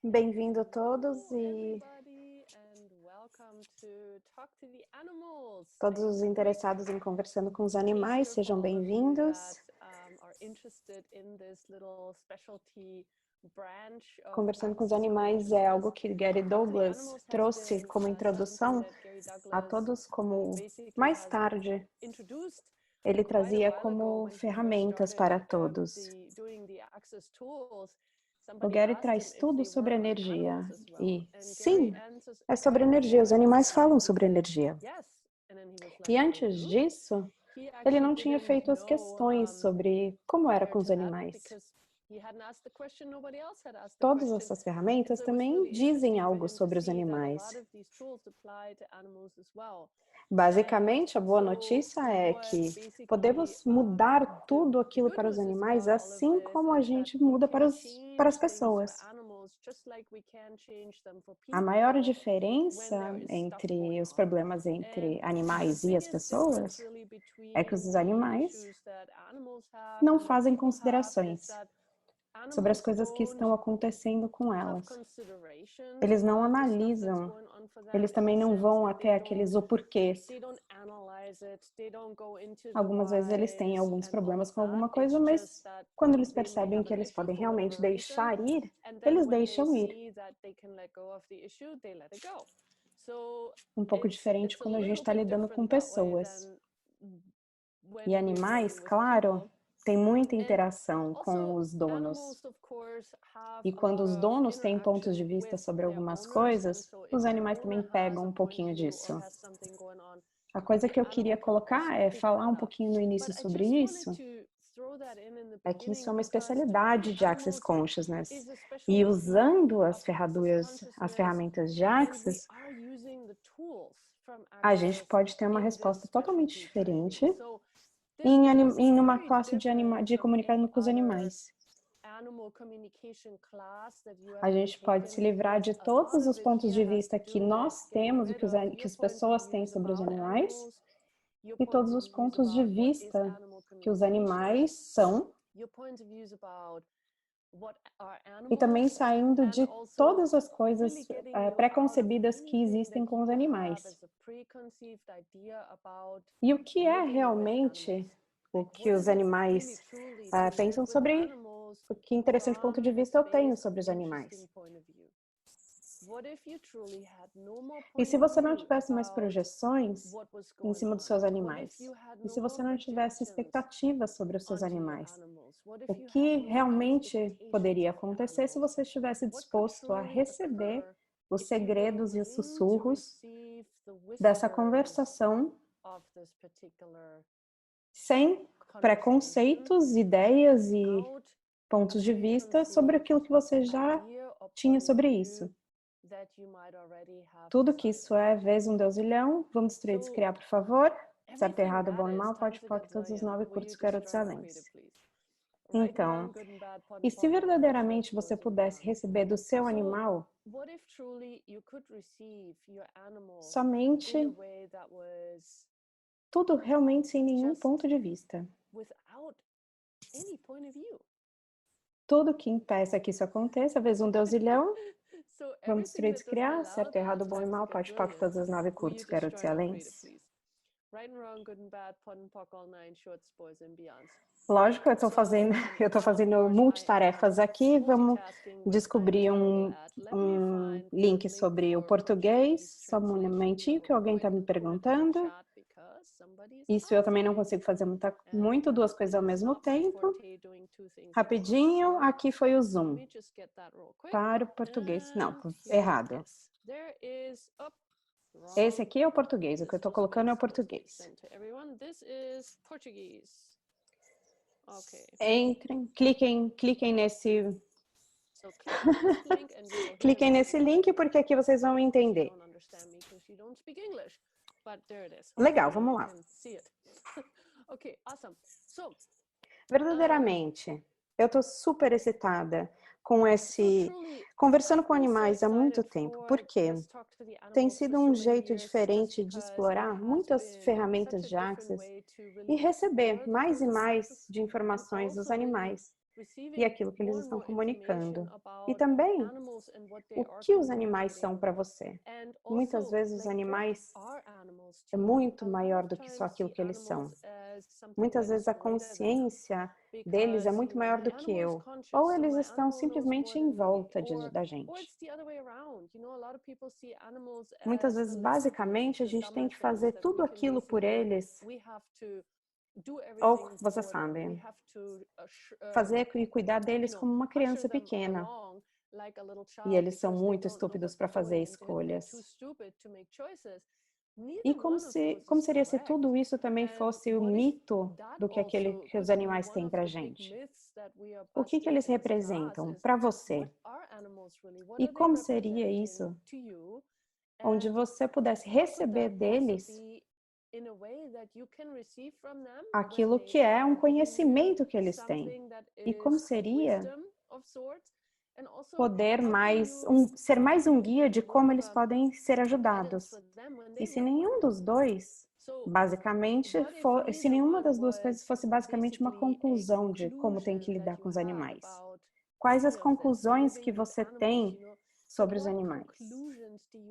Bem-vindo a todos e todos os interessados em conversando com os animais, sejam bem-vindos. Conversando com os animais é algo que Gary Douglas trouxe como introdução a todos, como mais tarde ele trazia como ferramentas para todos. O Gary traz tudo sobre energia e, sim, é sobre energia. Os animais falam sobre energia. E antes disso, ele não tinha feito as questões sobre como era com os animais. Todas essas ferramentas também dizem algo sobre os animais. Basicamente, a boa notícia é que podemos mudar tudo aquilo para os animais, assim como a gente muda para as pessoas. A maior diferença entre os problemas entre animais e as pessoas é que os animais não fazem considerações sobre as coisas que estão acontecendo com elas. Eles não analisam, eles também não vão até aqueles o porquês. Algumas vezes eles têm alguns problemas com alguma coisa, mas quando eles percebem que eles podem realmente deixar ir, eles deixam ir. Um pouco diferente quando a gente está lidando com pessoas. E animais, claro, tem muita interação com os donos. E quando os donos têm pontos de vista sobre algumas coisas, os animais também pegam um pouquinho disso. A coisa que eu queria colocar é falar um pouquinho no início sobre isso. É que isso é uma especialidade de Access Consciousness. E usando as ferramentas de Access, a gente pode ter uma resposta totalmente diferente em uma classe de comunicando com os animais. A gente pode se livrar de todos os pontos de vista que nós temos, que as pessoas têm sobre os animais, e todos os pontos de vista que os animais são, e também saindo de todas as coisas preconcebidas que existem com os animais. E o que é realmente o que os animais pensam sobre, que interessante ponto de vista eu tenho sobre os animais. E se você não tivesse mais projeções em cima dos seus animais? E se você não tivesse expectativas sobre os seus animais? O que realmente poderia acontecer se você estivesse disposto a receber os segredos e os sussurros dessa conversação sem preconceitos, ideias e pontos de vista sobre aquilo que você já tinha sobre isso? Tudo que isso é, vezes um deusilhão, vamos destruir e descriar, por favor. Certo, errado, bom e mal, pode, todos os 9 curtos garotos excelentes. Então, e se verdadeiramente você pudesse receber do seu animal somente tudo realmente sem nenhum ponto de vista? Tudo que impeça que isso aconteça, vezes um deusilhão, vamos destruir e descriar, certo, errado, bom e mal, pode, todos os 9 curtos garotos excelentes. Lógico, eu tô fazendo multitarefas aqui, vamos descobrir um link sobre o português, só um momentinho que alguém está me perguntando. Isso eu também não consigo fazer muito duas coisas ao mesmo tempo. Rapidinho, aqui foi o Zoom. Para o português, não, errado. Esse aqui é o português, o que eu estou colocando é o português. Entrem, cliquem nesse cliquem nesse link porque aqui vocês vão entender. Legal, vamos lá. Verdadeiramente, eu estou super excitada com conversando com animais há muito tempo, porque tem sido um jeito diferente de explorar muitas ferramentas de Access e receber mais e mais de informações dos animais. e aquilo que eles estão comunicando. E também o que os animais são para você. Muitas vezes os animais é muito maior do que só aquilo que eles são. Muitas vezes a consciência deles é muito maior do que eu. Ou eles estão simplesmente em volta da gente. Muitas vezes, basicamente, a gente tem que fazer tudo aquilo por eles. Ou, você sabe, fazer e cuidar deles como uma criança pequena. E eles são muito estúpidos para fazer escolhas. E como seria se tudo isso também fosse o mito do que os animais têm para a gente? O que eles representam para você? E como seria isso? Onde você pudesse receber deles aquilo que é um conhecimento que eles têm. E como seria poder ser mais um guia de como eles podem ser ajudados. E se nenhum dos dois, basicamente, se nenhuma das duas coisas fosse basicamente uma conclusão de como tem que lidar com os animais. Quais as conclusões que você tem sobre os animais?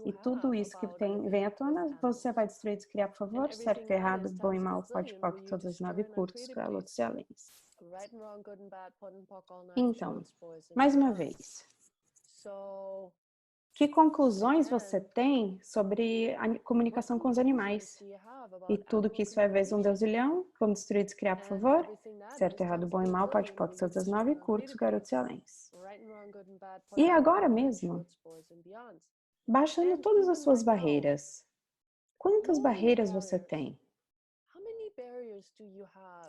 E tudo isso que vem à tona, você vai destruir e descriar, por favor? Certo, errado, bom e mal, pode, poc, todos os 9 curtos, galotos e aléns. Então, mais uma vez, que conclusões você tem sobre a comunicação com os animais? E tudo que isso é vezes um deusilhão, vamos destruir e descriar, por favor? Certo, errado, bom e mal, pode, poc, todos os 9 curtos, garotos e aléns. E agora mesmo, baixando todas as suas barreiras. Quantas barreiras você tem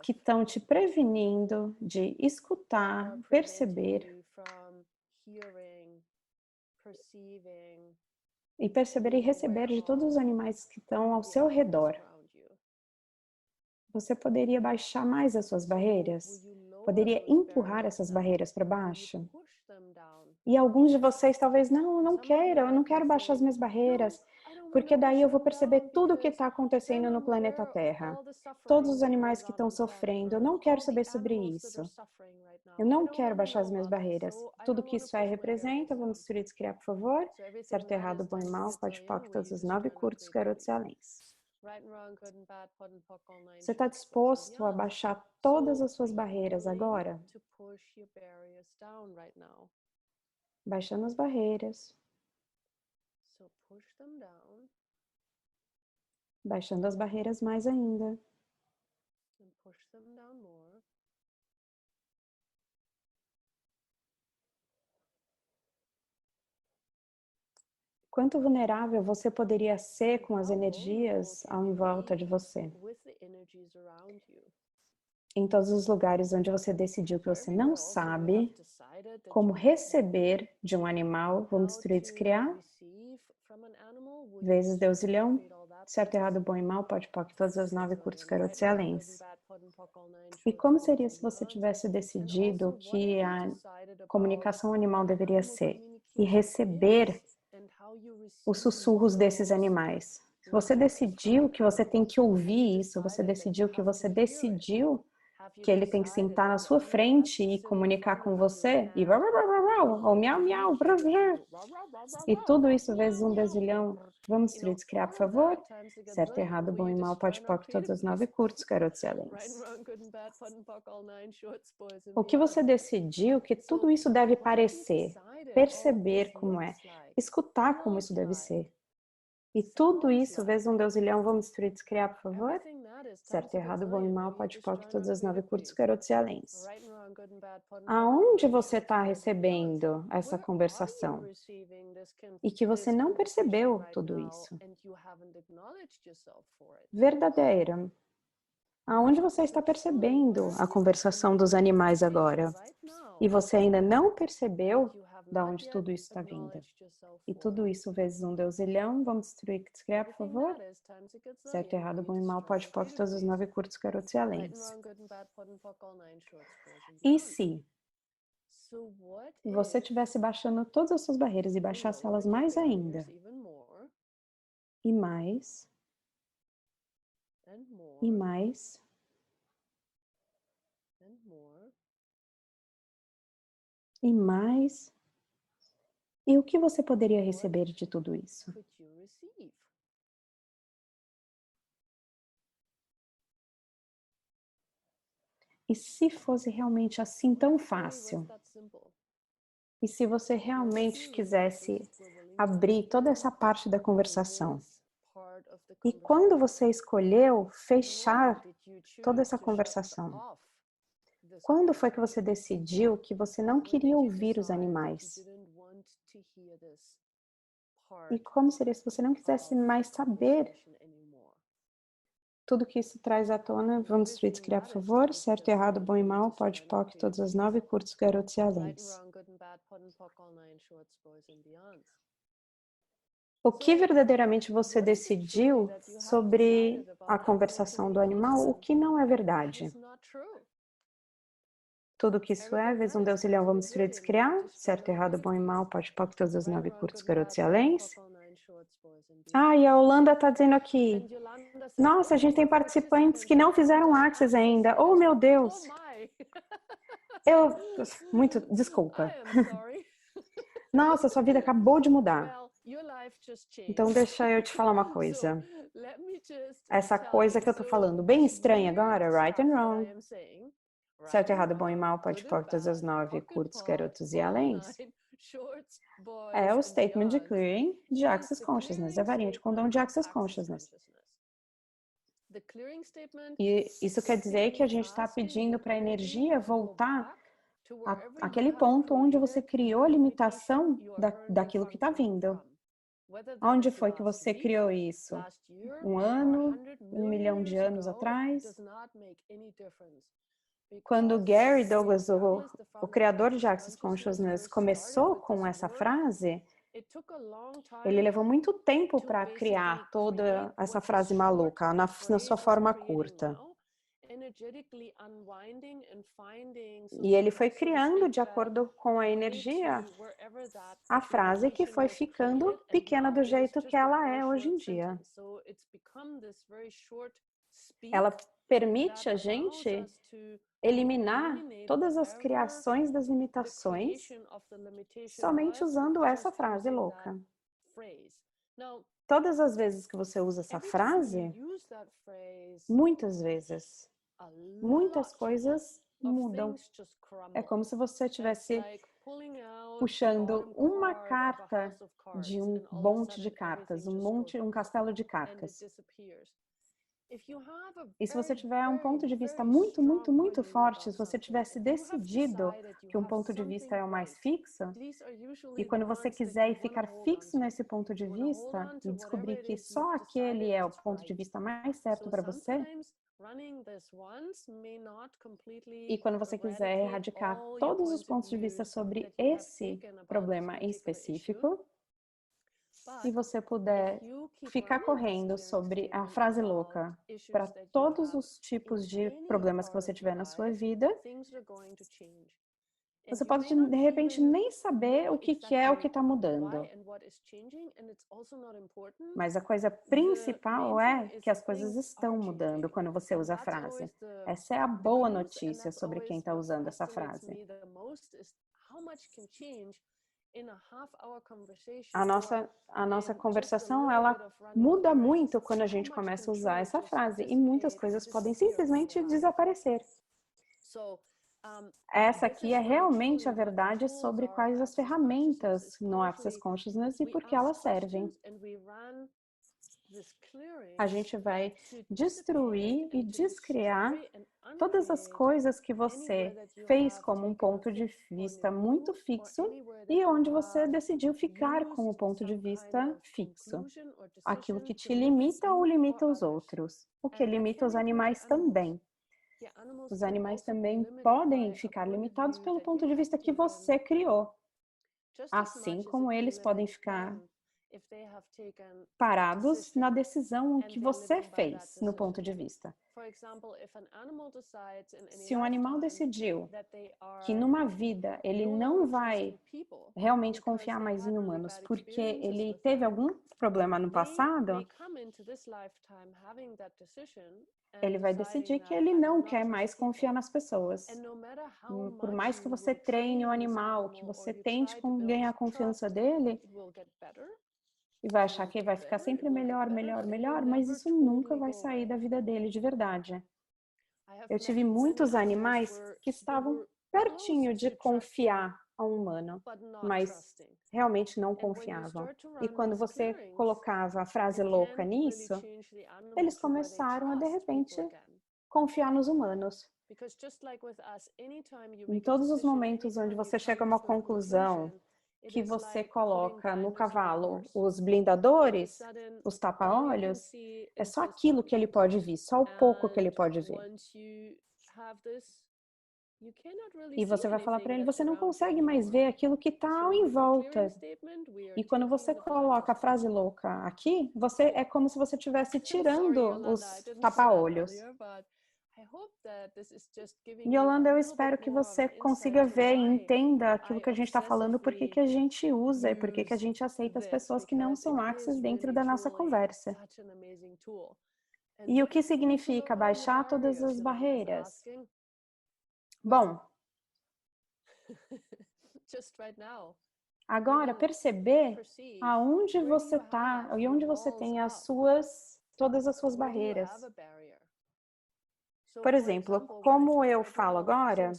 que estão te prevenindo de escutar, perceber e receber de todos os animais que estão ao seu redor? Você poderia baixar mais as suas barreiras? Poderia empurrar essas barreiras para baixo? E alguns de vocês talvez, não, eu não quero baixar as minhas barreiras, porque daí eu vou perceber tudo o que está acontecendo no planeta Terra. Todos os animais que estão sofrendo, eu não quero saber sobre isso. Eu não quero baixar as minhas barreiras. Tudo que isso representa, vamos destruir e descriar, por favor? Certo, errado, bom e mal, pode, poc, todos os 9 curtos, garotos e aléns. Você está disposto a baixar todas as suas barreiras agora? Baixando as barreiras. Baixando as barreiras mais ainda. Quanto vulnerável você poderia ser com as energias em volta de você? Em todos os lugares onde você decidiu que você não sabe como receber de um animal, vamos destruir e descriar? Vezes deusilhão, certo, errado, bom e mal, pode, poc, todas as 9 curtos, garotos e aléns. E como seria se você tivesse decidido que a comunicação animal deveria ser? E receber os sussurros desses animais. Se você decidiu que você tem que ouvir isso, você decidiu que ele tem que sentar na sua frente e comunicar com você, e ou miau, miau, e tudo isso vezes um dezilhão. Vamos destruir, criar, por favor? Certo, errado, bom e mal, pode, poc, todos os 9 curtos, garotos e aléns. O que você decidiu que tudo isso deve parecer, perceber como é, escutar como isso deve ser. E tudo isso, vezes um deusilhão, vamos destruir, descriar, por favor? Certo, errado, bom e mal, pode, poc, todos os 9 curtos, garotos e aléns. Aonde você está recebendo essa conversação? E que você não percebeu tudo isso. Verdadeira. Aonde você está percebendo a conversação dos animais agora? E você ainda não percebeu de onde tudo isso está vindo. E tudo isso vezes um deusilhão, vamos destruir, descriar, por favor? Certo, errado, bom e mal, pode, poc, todos os 9 curtos, garotos e aléns. E se você estivesse baixando todas as suas barreiras e baixasse elas mais ainda, e mais, e mais, e mais. E o que você poderia receber de tudo isso? E se fosse realmente assim tão fácil? E se você realmente quisesse abrir toda essa parte da conversação? E quando você escolheu fechar toda essa conversação? Quando foi que você decidiu que você não queria ouvir os animais? E como seria se você não quisesse mais saber tudo que isso traz à tona? Vamos descriar, por favor. Certo, errado, bom e mal, pode, poc, todas as 9, curtos, garotos e aléns. O que verdadeiramente você decidiu sobre a conversação do animal, o que não é verdade? Tudo que isso é, vezes um Deus e leão, vamos descriar. Certo, errado, bom e mal, pode, poc, todas as 9, curtos, garotos e aléns. Ah, e a Holanda está dizendo aqui, nossa, a gente tem participantes que não fizeram Access ainda. Oh, meu Deus! Desculpa. Nossa, sua vida acabou de mudar. Então, deixa eu te falar uma coisa. Essa coisa que eu tô falando, bem estranha agora, right and wrong. Certo, errado, bom e mal, pode, poc, todas as 9, curtos, garotos e aléns. É o statement de clearing de Access Consciousness, é a varinha de condão de Access Consciousness. E isso quer dizer que a gente está pedindo para a energia voltar àquele ponto onde você criou a limitação daquilo que está vindo. Onde foi que você criou isso? 1 ano, 1 milhão de anos atrás? Quando Gary Douglas, o criador de Access Consciousness, começou com essa frase, ele levou muito tempo para criar toda essa frase maluca, na sua forma curta. E ele foi criando, de acordo com a energia, a frase que foi ficando pequena do jeito que ela é hoje em dia. Ela permite a gente eliminar todas as criações das limitações somente usando essa frase louca. Todas as vezes que você usa essa frase, muitas vezes, muitas coisas mudam. É como se você estivesse puxando uma carta de um monte de cartas, um castelo de cartas. E se você tiver um ponto de vista muito, muito, muito forte, se você tivesse decidido que um ponto de vista é o mais fixo, e quando você quiser ficar fixo nesse ponto de vista e descobrir que só aquele é o ponto de vista mais certo para você, e quando você quiser erradicar todos os pontos de vista sobre esse problema específico, e você puder ficar correndo sobre a frase louca para todos os tipos de problemas que você tiver na sua vida, você pode, de repente, nem saber o que é o que está mudando. Mas a coisa principal é que as coisas estão mudando quando você usa a frase. Essa é a boa notícia sobre quem está usando essa frase. A nossa conversação, ela muda muito quando a gente começa a usar essa frase e muitas coisas podem simplesmente desaparecer. Essa aqui é realmente a verdade sobre quais as ferramentas no Access Consciousness e por que elas servem. A gente vai destruir e descriar todas as coisas que você fez como um ponto de vista muito fixo e onde você decidiu ficar com o ponto de vista fixo. Aquilo que te limita ou limita os outros. O que limita os animais também. Os animais também podem ficar limitados pelo ponto de vista que você criou. Assim como eles podem ficar parados na decisão que você fez no ponto de vista. Se um animal decidiu que numa vida ele não vai realmente confiar mais em humanos porque ele teve algum problema no passado, ele vai decidir que ele não quer mais confiar nas pessoas. Por mais que você treine o animal, que você tente ganhar a confiança dele, e vai achar que vai ficar sempre melhor, melhor, melhor, mas isso nunca vai sair da vida dele de verdade. Eu tive muitos animais que estavam pertinho de confiar a um humano, mas realmente não confiavam. E quando você colocava a frase louca nisso, eles começaram a, de repente, confiar nos humanos. Em todos os momentos onde você chega a uma conclusão que você coloca no cavalo os blindadores, os tapa-olhos, é só aquilo que ele pode ver, só o pouco que ele pode ver. E você vai falar para ele, você não consegue mais ver aquilo que está em volta. E quando você coloca a frase louca aqui, é como se você estivesse tirando os tapa-olhos. Yolanda, eu espero que você consiga ver e entenda aquilo que a gente está falando, por que a gente usa e por que a gente aceita as pessoas que não são Axis dentro da nossa conversa. E o que significa baixar todas as barreiras? Bom, agora perceber aonde você está e onde você tem todas as suas barreiras. Por exemplo, como eu falo agora,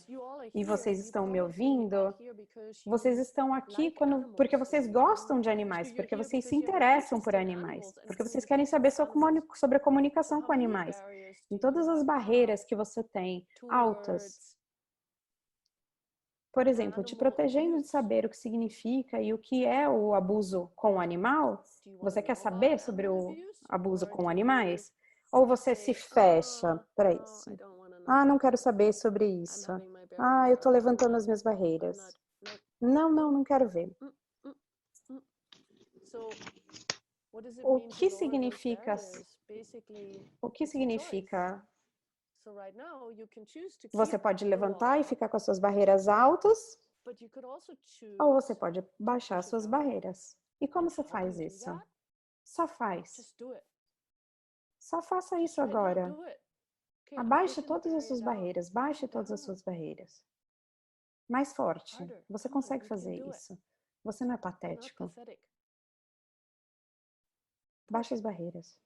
e vocês estão me ouvindo, vocês estão aqui porque vocês gostam de animais, porque vocês se interessam por animais, porque vocês querem saber sobre a comunicação com animais. Em todas as barreiras que você tem, altas. Por exemplo, te protegendo de saber o que significa e o que é o abuso com o animal, você quer saber sobre o abuso com animais? Ou você se fecha para isso? Ah, não quero saber sobre isso. Ah, eu estou levantando as minhas barreiras. Não, não quero ver. O que significa? Você pode levantar e ficar com as suas barreiras altas, ou você pode baixar as suas barreiras. E como você faz isso? Só faz. Só faça isso agora. Abaixe todas as suas barreiras, baixe todas as suas barreiras. Mais forte. Você consegue fazer isso. Você não é patético. Baixe as barreiras.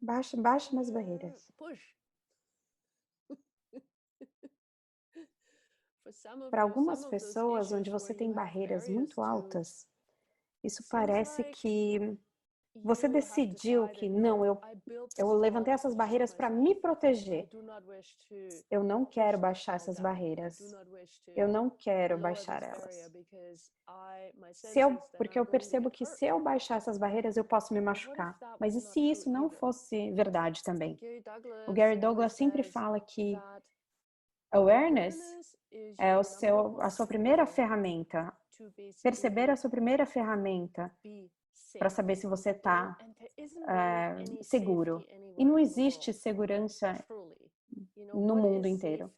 Baixe mais barreiras. Para algumas pessoas, onde você tem barreiras muito altas, isso parece que você decidiu que não, eu levantei essas barreiras para me proteger. Eu não quero baixar essas barreiras. Eu não quero baixar elas. Porque eu percebo que se eu baixar essas barreiras, eu posso me machucar. Mas e se isso não fosse verdade também? O Gary Douglas sempre fala que awareness é a sua primeira ferramenta. Perceber a sua primeira ferramenta para saber se você está seguro. E não existe segurança no mundo inteiro.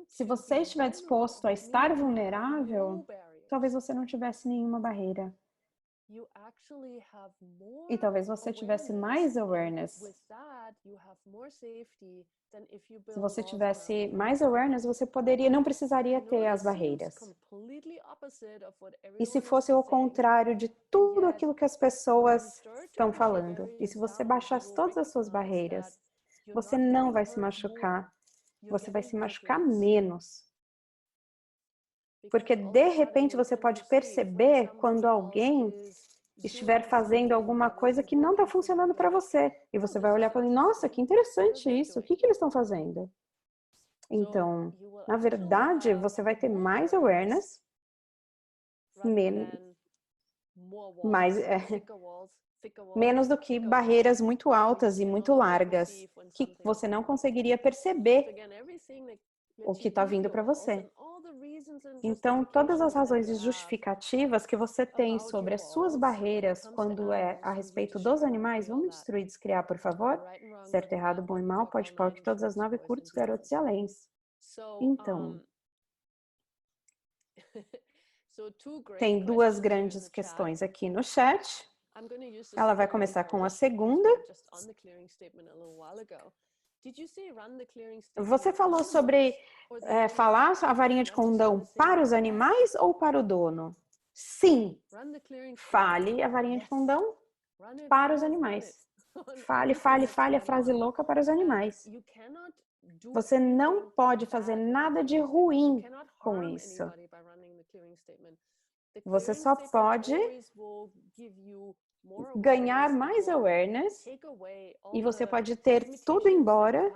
Se você estiver disposto a estar vulnerável, talvez você não tivesse nenhuma barreira. E talvez você tivesse mais awareness. Se você tivesse mais awareness, você não precisaria ter as barreiras. E se fosse o contrário de tudo aquilo que as pessoas estão falando, e se você baixasse todas as suas barreiras, você não vai se machucar, você vai se machucar menos. Porque de repente você pode perceber quando alguém estiver fazendo alguma coisa que não está funcionando para você. E você vai olhar e falar, nossa, que interessante isso, o que eles estão fazendo? Então, na verdade, você vai ter mais awareness, menos do que barreiras muito altas e muito largas, que você não conseguiria perceber o que está vindo para você. Então, todas as razões e justificativas que você tem sobre as suas barreiras quando é a respeito dos animais, vamos destruir e descriar, por favor? Certo, errado, bom e mal, pode, que todas as 9, curtos, garotos e aléns. Então, tem duas grandes questões aqui no chat. Ela vai começar com a segunda. Você falou sobre falar a varinha de condão para os animais ou para o dono? Sim, fale a varinha de condão para os animais. Fale, fale, fale a frase louca para os animais. Você não pode fazer nada de ruim com isso. Você só pode ganhar mais awareness e você pode ter tudo embora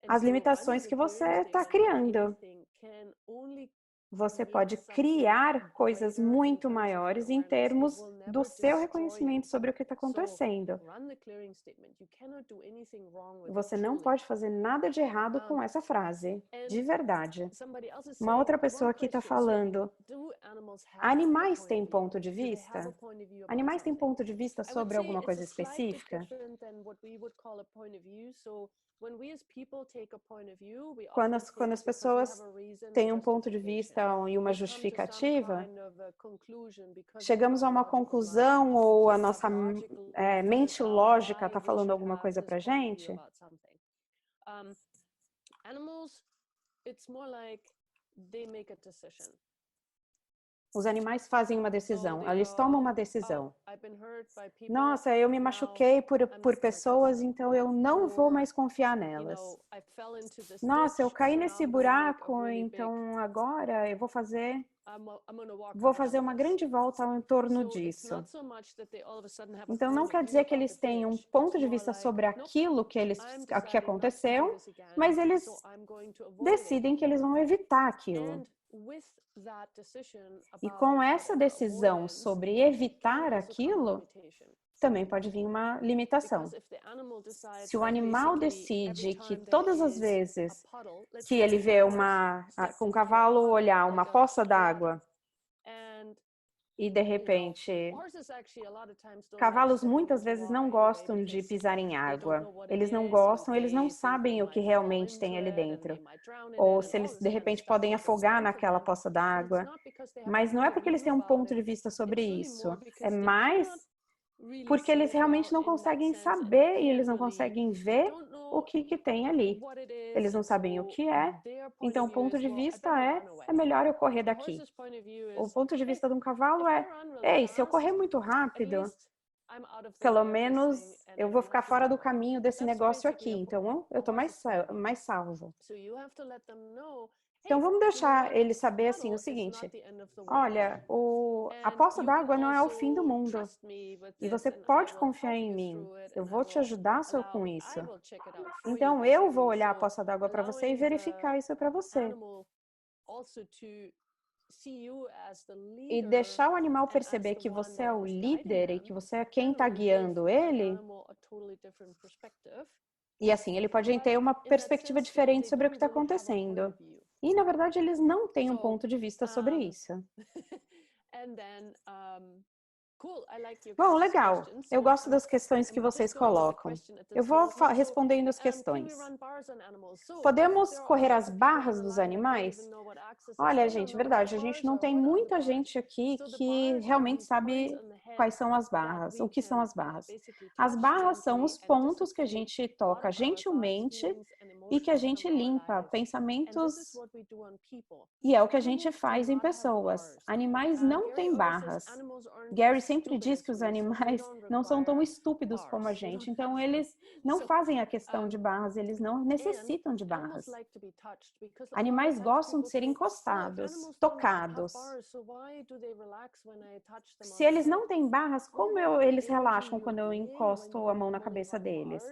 as limitações que você está criando. Você pode criar coisas muito maiores em termos do seu reconhecimento sobre o que está acontecendo. Você não pode fazer nada de errado com essa frase, de verdade. Uma outra pessoa aqui está falando, animais têm ponto de vista? Animais têm ponto de vista sobre alguma coisa específica? Quando as pessoas têm um ponto de vista e uma justificativa, chegamos a uma conclusão ou a nossa mente lógica está falando alguma coisa para a gente? Os animais fazem uma decisão, eles tomam uma decisão. Nossa, eu me machuquei por pessoas, então eu não vou mais confiar nelas. Nossa, eu caí nesse buraco, então agora eu vou fazer uma grande volta em torno disso. Então não quer dizer que eles tenham um ponto de vista sobre aquilo que aconteceu, mas eles decidem que eles vão evitar aquilo. E com essa decisão sobre evitar aquilo, também pode vir uma limitação. Se o animal decide que todas as vezes que ele vê um cavalo olhar uma poça d'água e de repente, cavalos muitas vezes não gostam de pisar em água. Eles não gostam, eles não sabem o que realmente tem ali dentro. Ou se eles de repente podem afogar naquela poça d'água. Mas não é porque eles têm um ponto de vista sobre isso. É mais porque eles realmente não conseguem saber e eles não conseguem ver o que tem ali. Eles não sabem o que é, então o ponto de vista é melhor eu correr daqui. O ponto de vista de um cavalo ei, se eu correr muito rápido, pelo menos eu vou ficar fora do caminho desse negócio aqui, então eu estou mais salvo. Então vamos deixar ele saber assim o seguinte, olha, a poça d'água não é o fim do mundo e você pode confiar em mim, eu vou te ajudar com isso. Então eu vou olhar a poça d'água para você e verificar isso para você. E deixar o animal perceber que você é o líder e que você é quem está guiando ele. E assim, ele pode ter uma perspectiva diferente sobre o que está acontecendo. E, na verdade, eles não têm um ponto de vista sobre isso. Bom, legal. Eu gosto das questões que vocês colocam. Eu vou respondendo as questões. Podemos correr as barras dos animais? Olha, gente, verdade, a gente não tem muita gente aqui que realmente sabe quais são as barras, o que são as barras. As barras são os pontos que a gente toca gentilmente e que a gente limpa pensamentos, e é o que a gente faz em pessoas. Animais não têm barras. Gary sempre diz que os animais não são tão estúpidos como a gente, então eles não fazem a questão de barras, eles não necessitam de barras. Animais gostam de ser encostados, tocados. Se eles não têm barras, como eles relaxam quando eu encosto a mão na cabeça deles?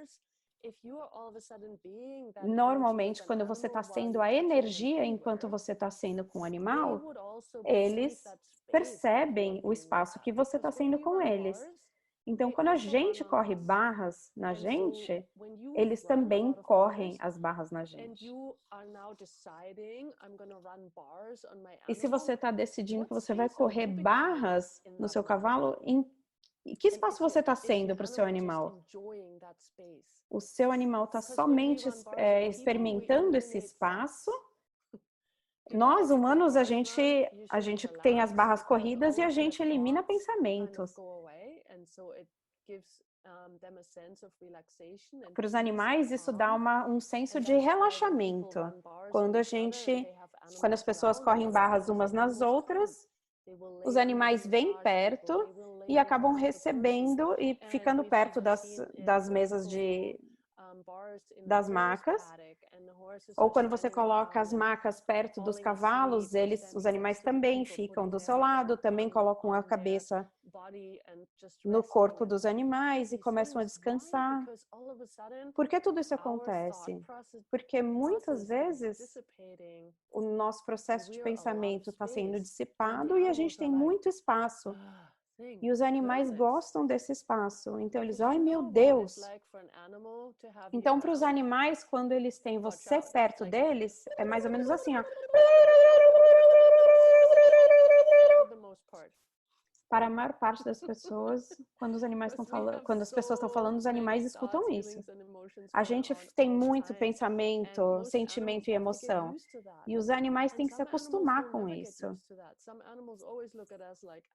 Normalmente, quando você está sendo a energia enquanto você está sendo com o animal, eles percebem o espaço que você está sendo com eles. Então, quando a gente corre barras na gente, eles também correm as barras na gente. E se você está decidindo que você vai correr barras no seu cavalo, em que espaço você está sendo para o seu animal? O seu animal está somente experimentando esse espaço. Nós, humanos, a gente tem as barras corridas e a gente elimina pensamentos. Para os animais, isso dá um senso de relaxamento. Quando as pessoas correm barras umas nas outras, os animais vêm perto e acabam recebendo e ficando perto das mesas das macas. Ou quando você coloca as macas perto dos cavalos, os animais também ficam do seu lado, também colocam a cabeça no corpo dos animais e começam a descansar. Por que tudo isso acontece? Porque muitas vezes o nosso processo de pensamento está sendo dissipado e a gente tem muito espaço. E os animais gostam desse espaço. Então eles, ai meu Deus! Então para os animais, quando eles têm você perto deles, é mais ou menos assim, ó. Para a maior parte das pessoas, quando as pessoas estão falando, os animais escutam isso. A gente tem muito pensamento, sentimento e emoção. E os animais têm que se acostumar com isso.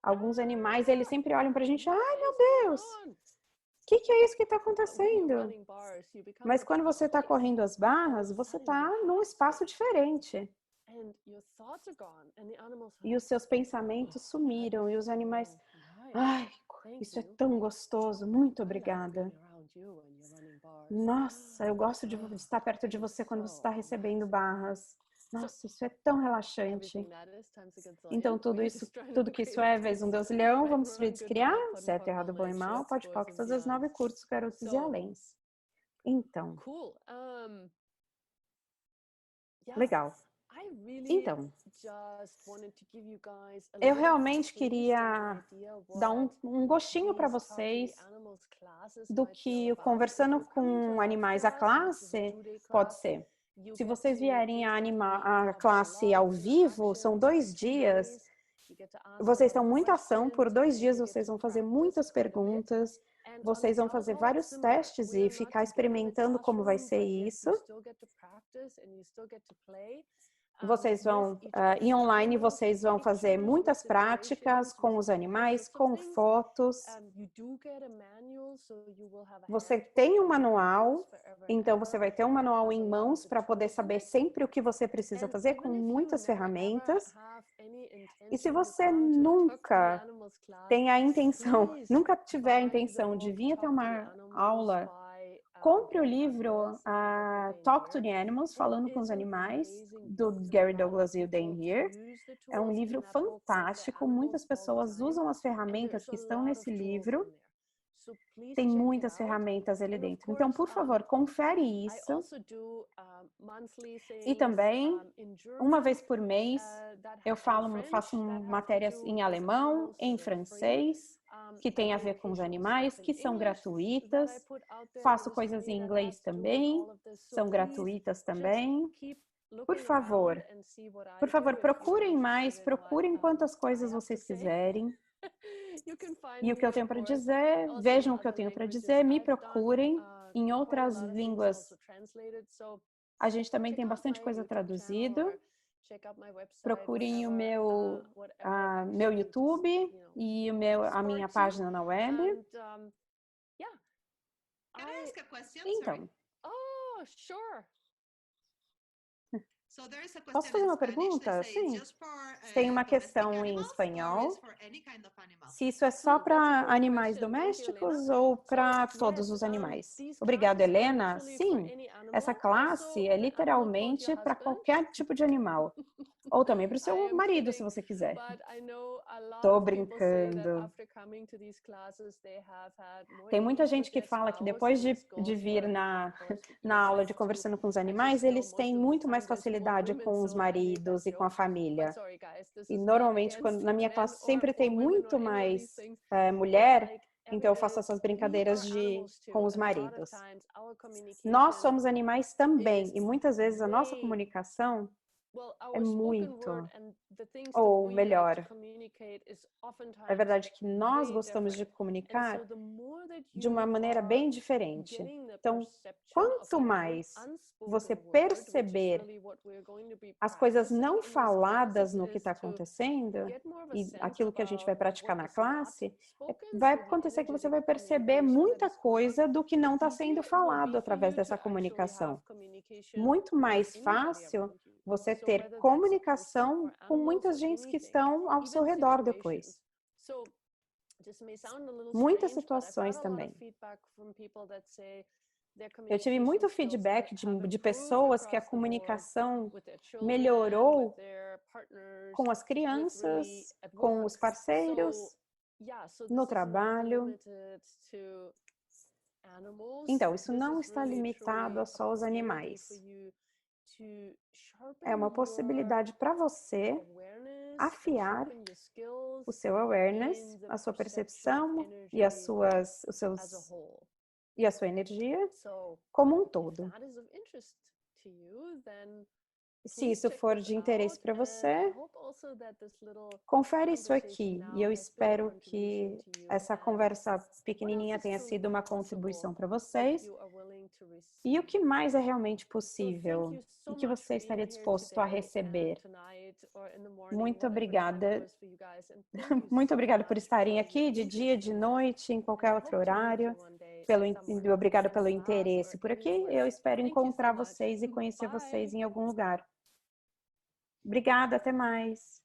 Alguns animais, eles sempre olham para a gente, ai meu Deus, o que é isso que está acontecendo? Mas quando você está correndo as barras, você está num espaço diferente. E os seus pensamentos sumiram e os animais, ai, isso é tão gostoso, muito obrigada. Nossa, eu gosto de estar perto de você quando você está recebendo barras. Nossa, isso é tão relaxante. Então, tudo que isso é, vezes um Deus leão, vamos destruir, descriar, certo, errado, bom e mal, pode, todas as 9 curtos, garotos e aléns. Então, legal. Então, eu realmente queria dar um gostinho para vocês do que conversando com animais a classe pode ser. Se vocês vierem a classe ao vivo, são 2 dias, vocês estão muita ação, por 2 dias vocês vão fazer muitas perguntas, vocês vão fazer vários testes e ficar experimentando como vai ser isso. Vocês vão, e online, vocês vão fazer muitas práticas com os animais, com fotos. Você tem um manual, então você vai ter um manual em mãos para poder saber sempre o que você precisa fazer, com muitas ferramentas. E se você nunca tem a intenção, nunca tiver a intenção de vir até uma aula, compre o livro Talk to the Animals, Falando com os Animais, do Gary Douglas e o Dan Heer. É um livro fantástico, muitas pessoas usam as ferramentas que estão nesse livro. Tem muitas ferramentas ali dentro. Então, por favor, confere isso. E também, uma vez por mês, eu faço matérias em alemão, em francês, que tem a ver com os animais, que são gratuitas. Faço coisas em inglês também, são gratuitas também. Por favor, procurem mais, procurem quantas coisas vocês quiserem. E o que eu tenho para dizer, vejam o que eu tenho para dizer, me procurem em outras línguas. A gente também tem bastante coisa traduzida. Procurem o meu YouTube e a minha página na web. Então. Posso fazer uma pergunta? Sim. Tem uma questão em espanhol. Se isso é só para animais domésticos ou para todos os animais? Obrigada, Helena. Sim, essa classe é literalmente para qualquer tipo de animal. Ou também para o seu marido, se você quiser. Tô brincando. Tem muita gente que fala que depois de vir na aula de Conversando com os Animais, eles têm muito mais facilidade com os maridos e com a família. E normalmente, na minha classe, sempre tem muito mais mulher, então eu faço essas brincadeiras com os maridos. Nós somos animais também, e muitas vezes a nossa comunicação é muito, ou melhor, é verdade que nós gostamos de comunicar de uma maneira bem diferente. Então, quanto mais você perceber as coisas não faladas no que está acontecendo, e aquilo que a gente vai praticar na classe, vai acontecer que você vai perceber muita coisa do que não está sendo falado através dessa comunicação. Muito mais fácil você ter comunicação com muitas gentes que estão ao seu redor depois. Muitas situações também. Eu tive muito feedback de pessoas que a comunicação melhorou com as crianças, com os parceiros, no trabalho. Então, isso não está limitado a só aos animais. É uma possibilidade para você afiar o seu awareness, a sua percepção e a sua energia como um todo. Se isso for de interesse para você, confere isso aqui. E eu espero que essa conversa pequenininha tenha sido uma contribuição para vocês. E o que mais é realmente possível? E que você estaria disposto a receber? Muito obrigada. Muito obrigada por estarem aqui de dia, de noite, em qualquer outro horário. Obrigada pelo interesse por aqui. Eu espero encontrar vocês e conhecer vocês em algum lugar. Obrigada, até mais.